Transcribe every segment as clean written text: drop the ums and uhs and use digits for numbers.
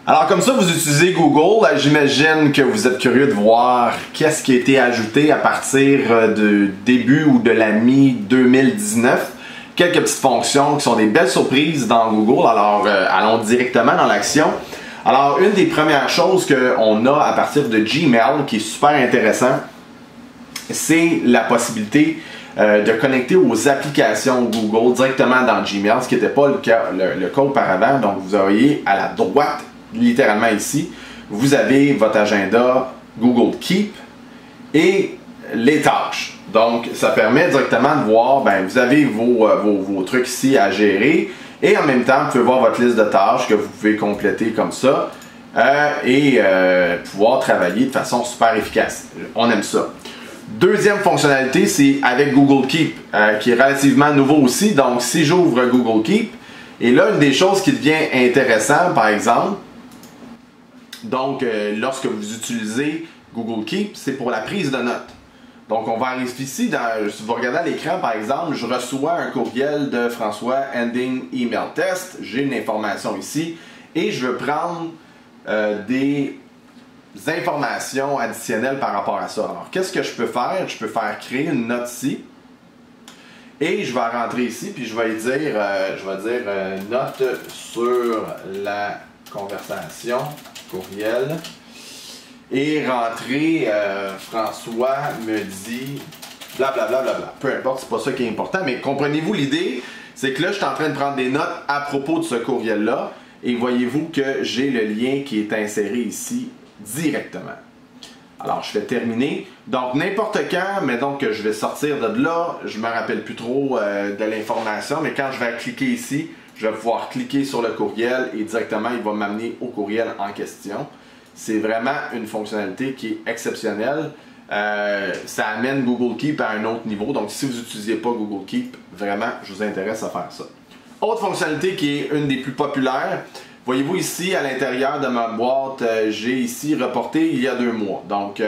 Alors comme ça, vous utilisez Google, j'imagine que vous êtes curieux de voir qu'est-ce qui a été ajouté à partir du début ou de la mi-2019. Quelques petites fonctions qui sont des belles surprises dans Google, alors allons directement dans l'action. Alors une des premières choses qu'on a à partir de Gmail qui est super intéressant, c'est la possibilité de connecter aux applications Google directement dans Gmail, ce qui n'était pas le cas auparavant. Donc vous voyez à la droite, littéralement ici, vous avez votre agenda Google Keep et les tâches. Donc ça permet directement de voir, vous avez vos trucs ici à gérer et en même temps vous pouvez voir votre liste de tâches que vous pouvez compléter comme ça et pouvoir travailler de façon super efficace. On aime ça. Deuxième fonctionnalité, c'est avec Google Keep, qui est relativement nouveau aussi. Donc si j'ouvre Google Keep, et là une des choses qui devient intéressante par exemple, donc lorsque vous utilisez Google Keep, c'est pour la prise de notes. Donc on va arriver ici, si vous regardez à l'écran par exemple, je reçois un courriel de François Ending Email Test, j'ai une information ici et je veux prendre des informations additionnelles par rapport à ça. Alors qu'est-ce que je peux faire? Je peux faire créer une note ici et je vais rentrer ici puis je vais dire, note sur la conversation courriel et rentrer François me dit blablabla. Peu importe, c'est pas ça qui est important, mais comprenez-vous l'idée? C'est que là, je suis en train de prendre des notes à propos de ce courriel-là et voyez-vous que j'ai le lien qui est inséré ici directement. Alors, je fais terminer. Donc, n'importe quand, mais donc que je vais sortir de là, je me rappelle plus trop de l'information, mais quand je vais cliquer ici, je vais pouvoir cliquer sur le courriel et directement, il va m'amener au courriel en question. C'est vraiment une fonctionnalité qui est exceptionnelle. Ça amène Google Keep à un autre niveau. Donc, si vous n'utilisez pas Google Keep, vraiment, je vous intéresse à faire ça. Autre fonctionnalité qui est une des plus populaires, voyez-vous ici à l'intérieur de ma boîte, j'ai ici reporté il y a 2 mois. Donc,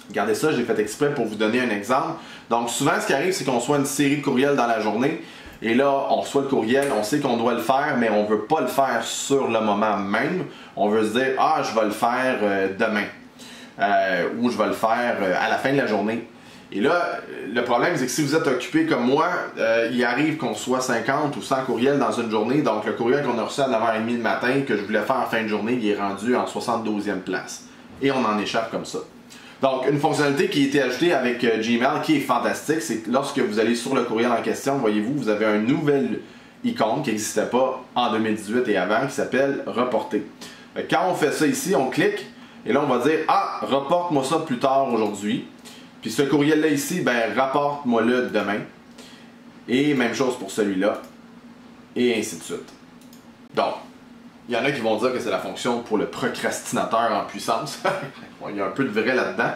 regardez ça, j'ai fait exprès pour vous donner un exemple. Donc, souvent, ce qui arrive, c'est qu'on reçoit une série de courriels dans la journée. Et là, on reçoit le courriel, on sait qu'on doit le faire, mais on ne veut pas le faire sur le moment même. On veut se dire, ah, je vais le faire demain. Ou je vais le faire à la fin de la journée. Et là, le problème, c'est que si vous êtes occupé comme moi, il arrive qu'on soit 50 ou 100 courriels dans une journée. Donc, le courriel qu'on a reçu à 9h30 le matin, que je voulais faire en fin de journée, il est rendu en 72e place. Et on en échappe comme ça. Donc, une fonctionnalité qui a été ajoutée avec Gmail qui est fantastique, c'est que lorsque vous allez sur le courriel en question, voyez-vous, vous avez une nouvelle icône qui n'existait pas en 2018 et avant, qui s'appelle « Reporter ». Quand on fait ça ici, on clique, et là, on va dire « Ah, reporte-moi ça plus tard aujourd'hui ». Puis ce courriel-là ici, rapporte-moi-le demain. Et même chose pour celui-là. Et ainsi de suite. Donc, il y en a qui vont dire que c'est la fonction pour le procrastinateur en puissance. Bon, il y a un peu de vrai là-dedans.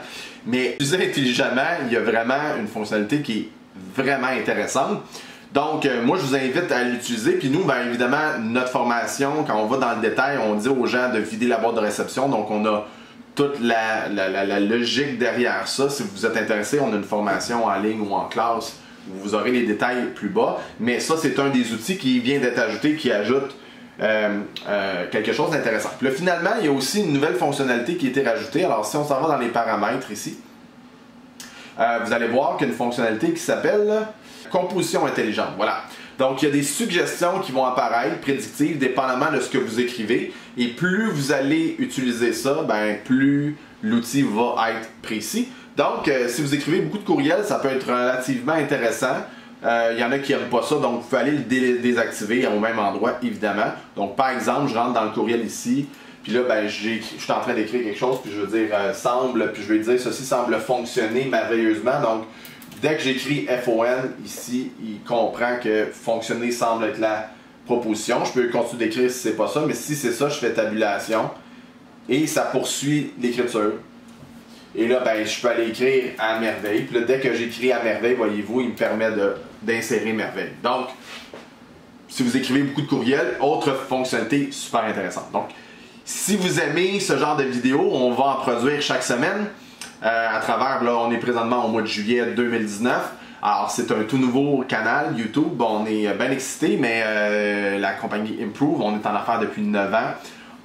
Mais utiliser intelligemment, il y a vraiment une fonctionnalité qui est vraiment intéressante. Donc, moi, je vous invite à l'utiliser. Puis nous, évidemment, notre formation, quand on va dans le détail, on dit aux gens de vider la boîte de réception. Donc, on a toute la logique derrière ça. Si vous êtes intéressé, on a une formation en ligne ou en classe où vous aurez les détails plus bas. Mais ça, c'est un des outils qui vient d'être ajouté, qui ajoute quelque chose d'intéressant. Puis là, finalement, il y a aussi une nouvelle fonctionnalité qui a été rajoutée. Alors, si on s'en va dans les paramètres ici, vous allez voir qu'il y a une fonctionnalité qui s'appelle composition intelligente. Voilà. Donc, il y a des suggestions qui vont apparaître, prédictives, dépendamment de ce que vous écrivez. Et plus vous allez utiliser ça, plus l'outil va être précis. Donc, si vous écrivez beaucoup de courriels, ça peut être relativement intéressant. Il y en a qui n'aiment pas ça, donc vous pouvez aller le désactiver au même endroit, évidemment. Donc, par exemple, je rentre dans le courriel ici, puis là, je suis en train d'écrire quelque chose, puis je veux dire semble, puis je vais dire ceci semble fonctionner merveilleusement. Donc, dès que j'écris FON ici, il comprend que fonctionner semble être la proposition. Je peux continuer d'écrire si c'est pas ça, mais si c'est ça, je fais tabulation et ça poursuit l'écriture. Et là, je peux aller écrire à merveille. Puis là, dès que j'écris à merveille, voyez-vous, il me permet d'insérer merveille. Donc, si vous écrivez beaucoup de courriels, autre fonctionnalité super intéressante. Donc, si vous aimez ce genre de vidéos, on va en produire chaque semaine. À travers, là, on est présentement au mois de juillet 2019. Alors, c'est un tout nouveau canal YouTube. On est bien excités, mais la compagnie Improve, on est en affaires depuis 9 ans.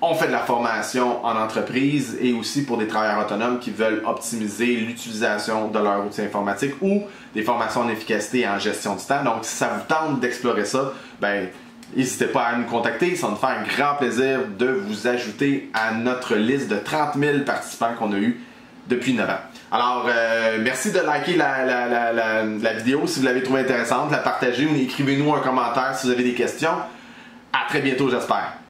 On fait de la formation en entreprise et aussi pour des travailleurs autonomes qui veulent optimiser l'utilisation de leur outil informatique ou des formations en efficacité et en gestion du temps. Donc, si ça vous tente d'explorer ça, ben, n'hésitez pas à nous contacter. Ça va nous faire un grand plaisir de vous ajouter à notre liste de 30 000 participants qu'on a eu depuis 9 ans. Alors, merci de liker la vidéo si vous l'avez trouvée intéressante, la partager ou écrivez-nous un commentaire si vous avez des questions. À très bientôt, j'espère.